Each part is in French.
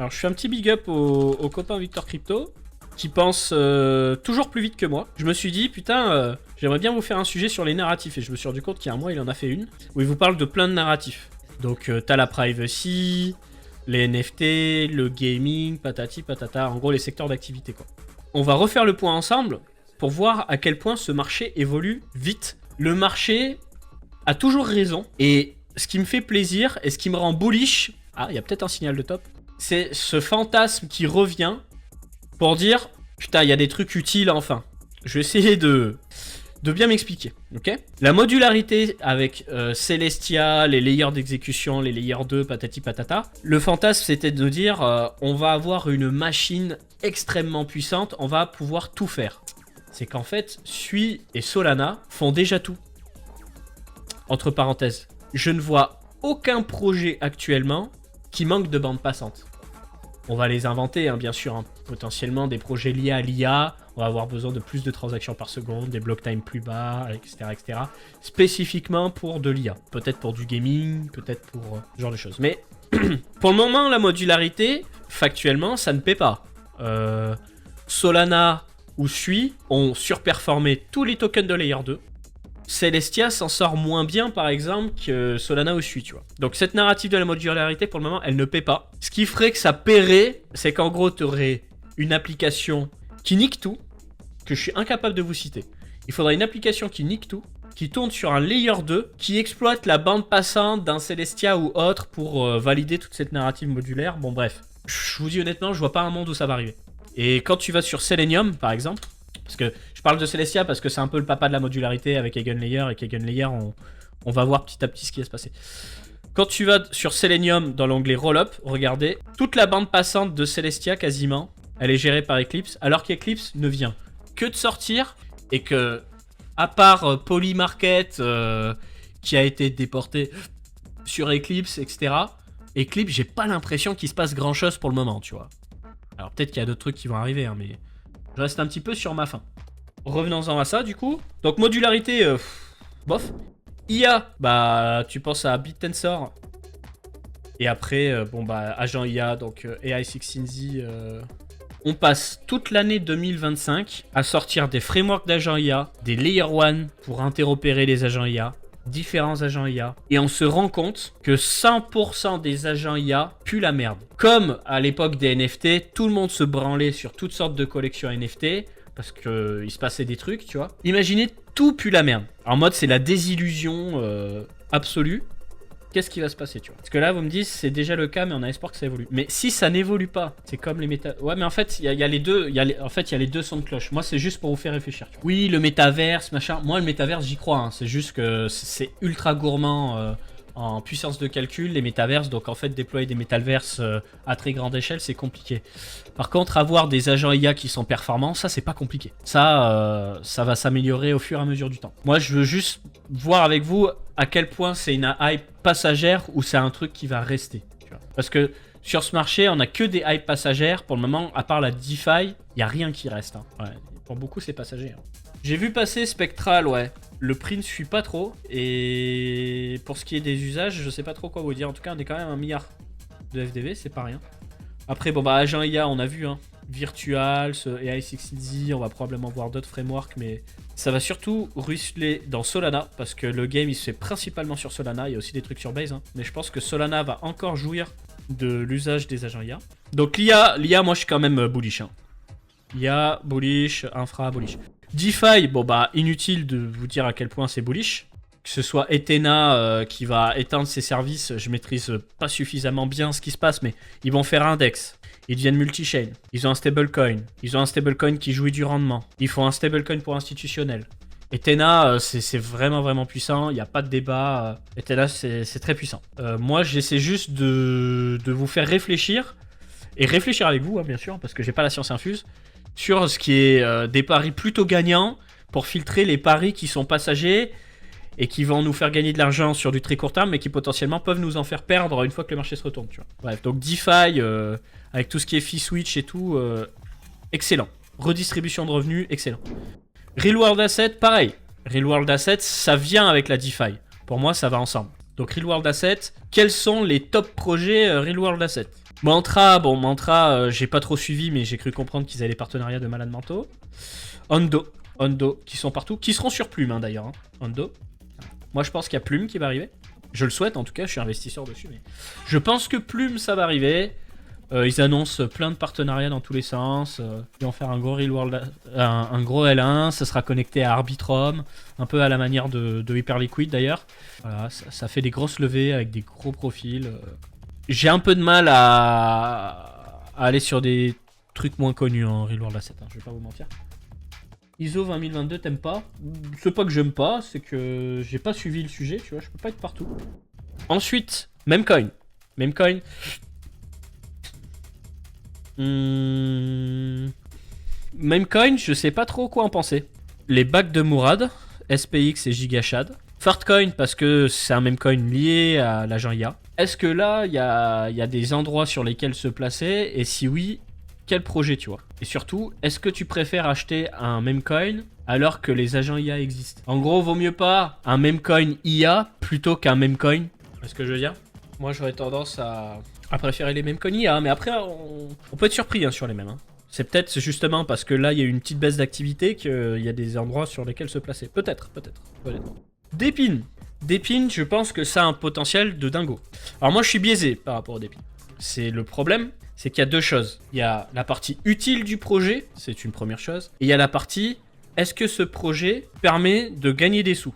Alors je fais un petit big up au copain Victor Crypto qui pense toujours plus vite que moi. Je me suis dit putain, j'aimerais bien vous faire un sujet sur les narratifs et je me suis rendu compte qu'il y a un mois il en a fait une où il vous parle de plein de narratifs. Donc t'as la privacy, les NFT, le gaming, patati patata, en gros les secteurs d'activité quoi. On va refaire le point ensemble pour voir à quel point ce marché évolue vite. Le marché a toujours raison et ce qui me fait plaisir et ce qui me rend bullish, ah il y a peut-être un signal de top, c'est ce fantasme qui revient pour dire putain il y a des trucs utiles enfin. Je vais essayer de bien m'expliquer, ok? La modularité avec Celestia, les layers d'exécution, les layers 2, patati patata. Le fantasme c'était de dire on va avoir une machine extrêmement puissante, on va pouvoir tout faire. C'est qu'en fait, Sui et Solana font déjà tout. Entre parenthèses, je ne vois aucun projet actuellement qui manque de bande passante. On va les inventer, hein, bien sûr, hein. Potentiellement des projets liés à l'IA, on va avoir besoin de plus de transactions par seconde, des block time plus bas, etc. etc. Spécifiquement pour de l'IA. Peut-être pour du gaming, peut-être pour ce genre de choses. Mais pour le moment, la modularité, factuellement, ça ne paie pas. Solana ou Sui ont surperformé tous les tokens de Layer 2. Celestia s'en sort moins bien par exemple que Solana ou Sui, tu vois. Donc cette narrative de la modularité pour le moment elle ne paie pas. Ce qui ferait que ça paierait, c'est qu'en gros tu aurais une application qui nique tout, que je suis incapable de vous citer. Il faudrait une application qui nique tout, qui tourne sur un layer 2, qui exploite la bande passante d'un Celestia ou autre pour valider toute cette narrative modulaire. Bon bref, je vous dis honnêtement, je vois pas un monde où ça va arriver. Et quand tu vas sur Selenium par exemple, parce que je parle de Celestia parce que c'est un peu le papa de la modularité avec Eigenlayer et qu'Eigenlayer, on va voir petit à petit ce qui va se passer. Quand tu vas sur Selenium dans l'onglet Rollup, regardez, toute la bande passante de Celestia quasiment, elle est gérée par Eclipse, alors qu'Eclipse ne vient que de sortir et que, à part Polymarket qui a été déporté sur Eclipse, etc., Eclipse, j'ai pas l'impression qu'il se passe grand chose pour le moment, tu vois. Alors peut-être qu'il y a d'autres trucs qui vont arriver, hein, mais je reste un petit peu sur ma faim. Revenons-en à ça, du coup. Donc, modularité, bof. IA, bah, tu penses à BitTensor. Et après, bon, bah, agent IA, donc AI16Z. On passe toute l'année 2025 à sortir des frameworks d'agents IA, des Layer 1 pour interopérer les agents IA, différents agents IA. Et on se rend compte que 100% des agents IA puent la merde. Comme à l'époque des NFT, tout le monde se branlait sur toutes sortes de collections NFT parce qu'il se passait des trucs, tu vois. Imaginez, tout pue la merde. En mode, c'est la désillusion absolue. Qu'est-ce qui va se passer, tu vois? Parce que là, vous me dites, c'est déjà le cas, mais on a espoir que ça évolue. Mais si ça n'évolue pas, c'est comme les méta... Ouais, mais en fait, il y a les deux. En fait, il y a les deux sons de cloche. Moi, c'est juste pour vous faire réfléchir. Tu vois. Oui, le métaverse, machin. Moi, le métaverse, j'y crois. Hein. C'est juste que c'est ultra gourmand en puissance de calcul, les métaverses. Donc, en fait, déployer des métaverses à très grande échelle, c'est compliqué. Par contre, avoir des agents IA qui sont performants, ça, c'est pas compliqué. Ça va s'améliorer au fur et à mesure du temps. Moi, je veux juste voir avec vous à quel point c'est une hype passagère ou c'est un truc qui va rester. Tu vois. Parce que sur ce marché, on a que des hypes passagères. Pour le moment, à part la DeFi, il n'y a rien qui reste. Hein. Ouais, pour beaucoup, c'est passager. Hein. J'ai vu passer Spectral, ouais. Le prix ne suit pas trop. Et pour ce qui est des usages, je sais pas trop quoi vous dire. En tout cas, on est quand même 1 milliard de FDV, c'est pas rien. Après, bon, bah, agent IA, on a vu, hein. Virtual, ce AI16Z, on va probablement voir d'autres frameworks, mais ça va surtout ruisseler dans Solana, parce que le game il se fait principalement sur Solana, il y a aussi des trucs sur Base, hein, mais je pense que Solana va encore jouir de l'usage des agents IA. Donc l'IA, moi je suis quand même bullish. Hein. IA, bullish, infra, bullish. DeFi, bon bah inutile de vous dire à quel point c'est bullish. Que ce soit Ethena qui va éteindre ses services, je maîtrise pas suffisamment bien ce qui se passe, mais ils vont faire index. Ils deviennent multi-chain. Ils ont un stablecoin. Ils ont un stablecoin qui jouit du rendement. Ils font un stablecoin pour institutionnel. Ethena, c'est vraiment, vraiment puissant. Il n'y a pas de débat. Ethena, c'est très puissant. Moi, j'essaie juste de vous faire réfléchir. Et réfléchir avec vous, hein, bien sûr, parce que j'ai pas la science infuse. Sur ce qui est des paris plutôt gagnants pour filtrer les paris qui sont passagers et qui vont nous faire gagner de l'argent sur du très court terme, mais qui potentiellement peuvent nous en faire perdre une fois que le marché se retourne. Tu vois. Bref, donc DeFi, avec tout ce qui est fee switch et tout, excellent. Redistribution de revenus, excellent. Real World Asset, pareil. Real World Asset, ça vient avec la DeFi. Pour moi, ça va ensemble. Donc Real World Asset, quels sont les top projets Real World Asset? Mantra, bon, Mantra, j'ai pas trop suivi, mais j'ai cru comprendre qu'ils avaient des partenariats de malades mentaux. Hondo, qui sont partout, qui seront sur Plume, hein, d'ailleurs. Hein. Hondo. Moi, je pense qu'il y a Plume qui va arriver. Je le souhaite, en tout cas, je suis investisseur dessus, mais je pense que Plume, ça va arriver. Ils annoncent plein de partenariats dans tous les sens. Ils vont faire un gros Real World, un gros L1. Ça sera connecté à Arbitrum, un peu à la manière de Hyperliquid d'ailleurs. Voilà, ça fait des grosses levées avec des gros profils. J'ai un peu de mal à aller sur des trucs moins connus en Real World Asset, hein, je vais pas vous mentir. ISO 20022, t'aimes pas? C'est pas que j'aime pas, c'est que j'ai pas suivi le sujet, tu vois, je peux pas être partout. Ensuite, Memecoin. Memecoin. Memecoin, je sais pas trop quoi en penser. Les bacs de Mourad, SPX et Gigashad. Fartcoin parce que c'est un memecoin lié à l'agent IA. Est-ce que là, il y a des endroits sur lesquels se placer? Et si oui, quel projet tu vois? Et surtout, est-ce que tu préfères acheter un memecoin alors que les agents IA existent? En gros, vaut mieux pas un memecoin IA plutôt qu'un memecoin. Est-ce que je veux dire? Moi, j'aurais tendance à préférer les memecoins IA, mais après, on peut être surpris hein, sur les mêmes. Hein. C'est peut-être justement parce que là, il y a eu une petite baisse d'activité qu'il y a des endroits sur lesquels se placer. Peut-être. Dépine. Dépine, je pense que ça a un potentiel de dingo. Alors moi, je suis biaisé par rapport au Dépine. C'est le problème, c'est qu'il y a deux choses. Il y a la partie utile du projet, c'est une première chose. Et il y a la partie, est-ce que ce projet permet de gagner des sous?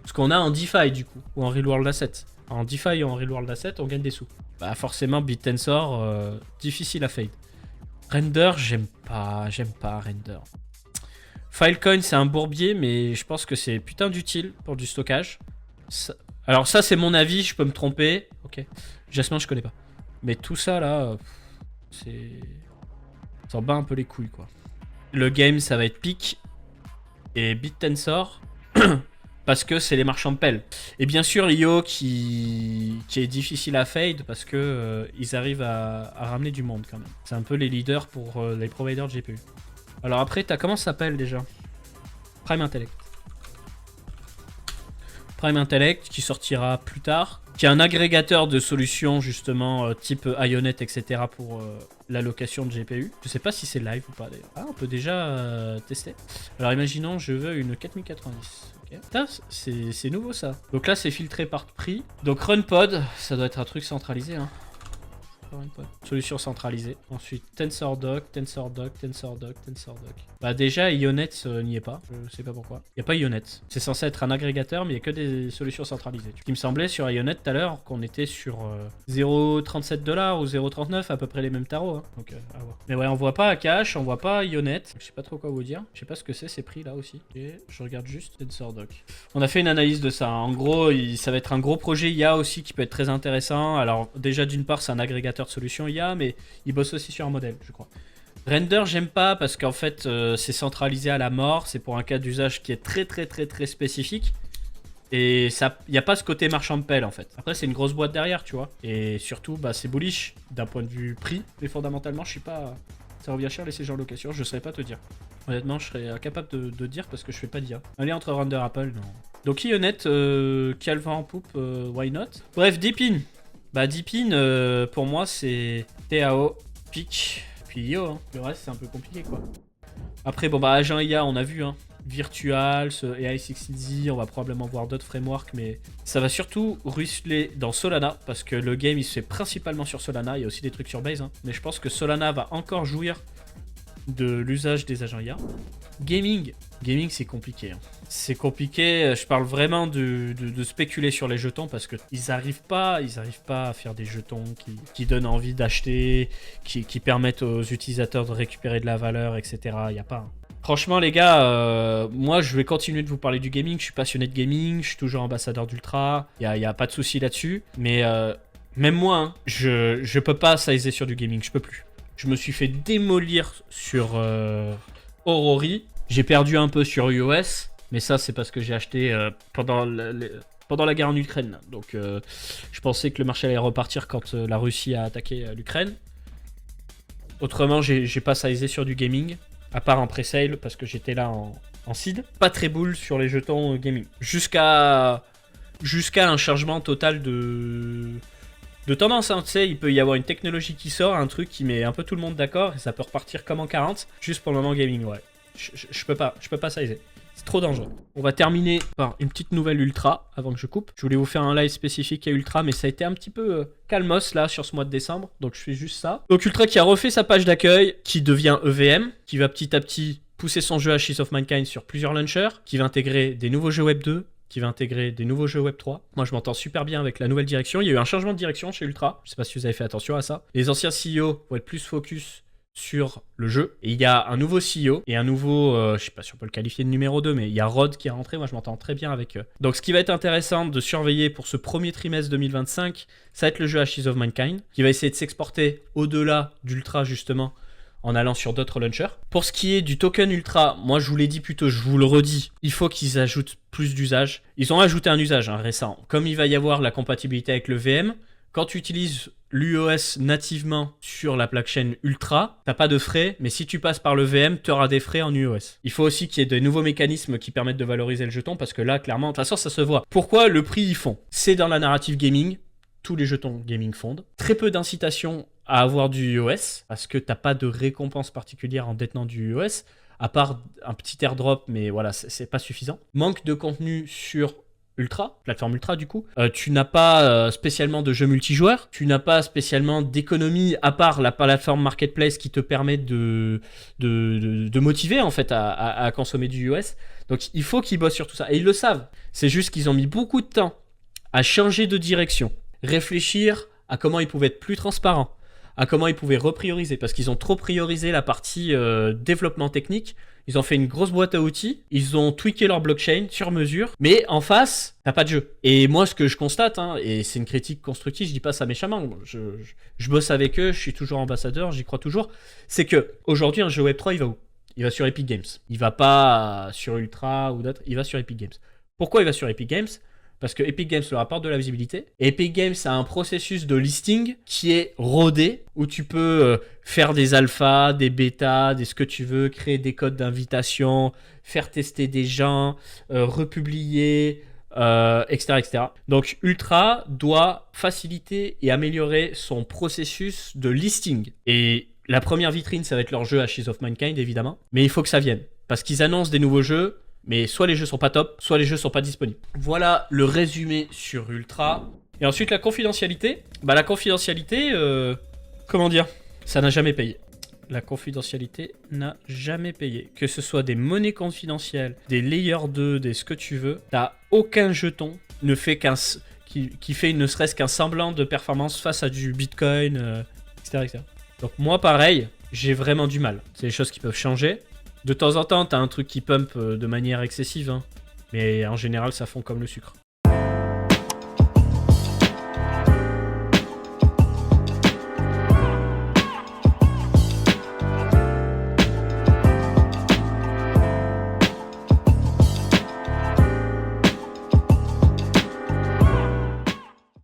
Ce qu'on a en DeFi du coup, ou en Real World Asset. En DeFi ou en Real World Asset, on gagne des sous. Bah forcément, BitTensor, difficile à fade. Render, j'aime pas Render. Filecoin, c'est un bourbier, mais je pense que c'est putain d'utile pour du stockage. Alors ça, c'est mon avis, je peux me tromper. Ok. Jasmin, je connais pas. Mais tout ça, là, c'est... ça s'en bat un peu les couilles, quoi. Le game, ça va être Peak et BitTensor. Parce que c'est les marchands de pelle. Et bien sûr, IO qui est difficile à fade parce que ils arrivent à ramener du monde quand même. C'est un peu les leaders pour les providers de GPU. Alors après, comment ça s'appelle déjà? Prime Intellect. Prime Intellect qui sortira plus tard. Qui est un agrégateur de solutions justement type Ionet, etc. pour l'allocation de GPU. Je sais pas si c'est live ou pas d'ailleurs. Ah, on peut déjà tester. Alors imaginons, je veux une 4090. Okay. Putain, c'est nouveau ça. Donc là, c'est filtré par prix. Donc RunPod, ça doit être un truc centralisé. Hein. Solution centralisée. Ensuite, TensorDoc. Bah déjà, Ionet n'y est pas. Je sais pas pourquoi. Il n'y a pas Ionet. C'est censé être un agrégateur, mais il n'y a que des solutions centralisées. Il me semblait sur Ionet tout à l'heure qu'on était sur 0,37$ ou 0,39$, à peu près les mêmes tarots. Hein. Donc, à voir. Mais ouais, on voit pas Akash, on voit pas Ionet. Je sais pas trop quoi vous dire. Je sais pas ce que c'est ces prix là aussi. Et je regarde juste TensorDoc. On a fait une analyse de ça. Hein. En gros, ça va être un gros projet IA aussi qui peut être très intéressant. Alors déjà, d'une part, c'est un agrégateur de solutions IA, mais il bosse aussi sur un modèle, je crois. Render, j'aime pas parce qu'en fait, c'est centralisé à la mort. C'est pour un cas d'usage qui est très spécifique. Et il n'y a pas ce côté marchand de pelle en fait. Après, c'est une grosse boîte derrière, tu vois. Et surtout, bah, c'est bullish d'un point de vue prix. Mais fondamentalement, je suis pas. Ça revient cher laisser genre location, je saurais pas te dire. Honnêtement, je serais incapable de dire parce que je fais pas d'IA. Aller entre Render Apple, non. Donc, Ionet, qui a le vent en poupe, why not? Bref, Deepin. Bah, Deepin, pour moi, c'est TAO, Peak, puis IO. Hein. Le reste, c'est un peu compliqué, quoi. Après, bon, bah, agent IA, on a vu, hein. Virtual, ce AI16Z, on va probablement voir d'autres frameworks, mais ça va surtout ruisseler dans Solana, parce que le game, il se fait principalement sur Solana. Il y a aussi des trucs sur Base, hein. Mais je pense que Solana va encore jouir de l'usage des agents IA. Gaming, c'est compliqué. Hein. C'est compliqué, je parle vraiment de spéculer sur les jetons parce que ils arrivent pas à faire des jetons qui donnent envie d'acheter, qui permettent aux utilisateurs de récupérer de la valeur, etc. Il n'y a pas. Hein. Franchement les gars, moi je vais continuer de vous parler du gaming, je suis passionné de gaming, je suis toujours ambassadeur d'Ultra, il n'y a pas de souci là-dessus, mais même moi, hein, je peux pas sizer sur du gaming, je peux plus. Je me suis fait démolir sur Aurori. J'ai perdu un peu sur iOS, mais ça c'est parce que j'ai acheté pendant la guerre en Ukraine. Donc je pensais que le marché allait repartir quand la Russie a attaqué l'Ukraine. Autrement, j'ai pas sizé sur du gaming, à part en pre-sale parce que j'étais là en seed. Pas très bull sur les jetons gaming. Jusqu'à un chargement total de De tendance, hein, tu sais, il peut y avoir une technologie qui sort, un truc qui met un peu tout le monde d'accord, et ça peut repartir comme en 40, juste pour le moment gaming, ouais. Je peux pas sizer. C'est trop dangereux. On va terminer par une petite nouvelle Ultra, avant que je coupe. Je voulais vous faire un live spécifique à Ultra, mais ça a été un petit peu calmos, là, sur ce mois de décembre, donc je fais juste ça. Donc Ultra qui a refait sa page d'accueil, qui devient EVM, qui va petit à petit pousser son jeu Ashes of Mankind sur plusieurs launchers, qui va intégrer des nouveaux jeux Web 2, qui va intégrer des nouveaux jeux Web 3. Moi, je m'entends super bien avec la nouvelle direction. Il y a eu un changement de direction chez Ultra. Je sais pas si vous avez fait attention à ça. Les anciens CEO vont être plus focus sur le jeu. Et il y a un nouveau CEO et un nouveau, je sais pas si on peut le qualifier de numéro 2, mais il y a Rod qui est rentré. Moi, je m'entends très bien avec eux. Donc, ce qui va être intéressant de surveiller pour ce premier trimestre 2025, ça va être le jeu Ashes of Mankind, qui va essayer de s'exporter au-delà d'Ultra, justement, en allant sur d'autres launchers. Pour ce qui est du token Ultra, moi je vous l'ai dit plus tôt, je vous le redis, il faut qu'ils ajoutent plus d'usages. Ils ont ajouté un usage récent. Comme il va y avoir la compatibilité avec le VM, quand tu utilises l'UOS nativement sur la blockchain Ultra, t'as pas de frais, mais si tu passes par le VM, tu auras des frais en UOS. Il faut aussi qu'il y ait de nouveaux mécanismes qui permettent de valoriser le jeton, parce que là, clairement, de toute façon, ça se voit. Pourquoi le prix ils font? C'est dans la narrative gaming, tous les jetons gaming fondent. Très peu d'incitation à avoir du UOS, parce que t'as pas de récompense particulière en détenant du UOS, à part un petit airdrop, mais voilà, c'est pas suffisant. Manque de contenu sur Ultra, plateforme Ultra du coup. Tu n'as pas spécialement de jeux multijoueurs, tu n'as pas spécialement d'économie, à part la plateforme Marketplace qui te permet de motiver en fait à consommer du UOS. Donc il faut qu'ils bossent sur tout ça, et ils le savent. C'est juste qu'ils ont mis beaucoup de temps à changer de direction, réfléchir à comment ils pouvaient être plus transparents, à comment ils pouvaient reprioriser, parce qu'ils ont trop priorisé la partie développement technique. Ils ont fait une grosse boîte à outils, ils ont tweaké leur blockchain sur mesure, mais en face, t'as pas de jeu. Et moi, ce que je constate, hein, et c'est une critique constructive, je dis pas ça méchamment, je bosse avec eux, je suis toujours ambassadeur, j'y crois toujours, c'est que aujourd'hui un jeu Web3, il va où? Il va sur Epic Games. Il va pas sur Ultra ou d'autres, il va sur Epic Games. Pourquoi il va sur Epic Games? Parce que Epic Games leur apporte de la visibilité. Et Epic Games a un processus de listing qui est rodé, où tu peux faire des alphas, des bêtas, ce que tu veux, créer des codes d'invitation, faire tester des gens, republier, etc., etc. Donc Ultra doit faciliter et améliorer son processus de listing. Et la première vitrine, ça va être leur jeu Ashes of Mankind, évidemment. Mais il faut que ça vienne. Parce qu'ils annoncent des nouveaux jeux, mais soit les jeux sont pas top, soit les jeux sont pas disponibles. Voilà le résumé sur Ultra. Et ensuite la confidentialité. Bah la confidentialité, comment dire, ça n'a jamais payé. La confidentialité n'a jamais payé. Que ce soit des monnaies confidentielles, des layers 2, des ce que tu veux, t'as aucun jeton ne fait qui fait ne serait-ce qu'un semblant de performance face à du Bitcoin, etc., etc. Donc moi pareil, j'ai vraiment du mal. C'est des choses qui peuvent changer. De temps en temps, t'as un truc qui pump de manière excessive, hein. Mais en général, ça fond comme le sucre.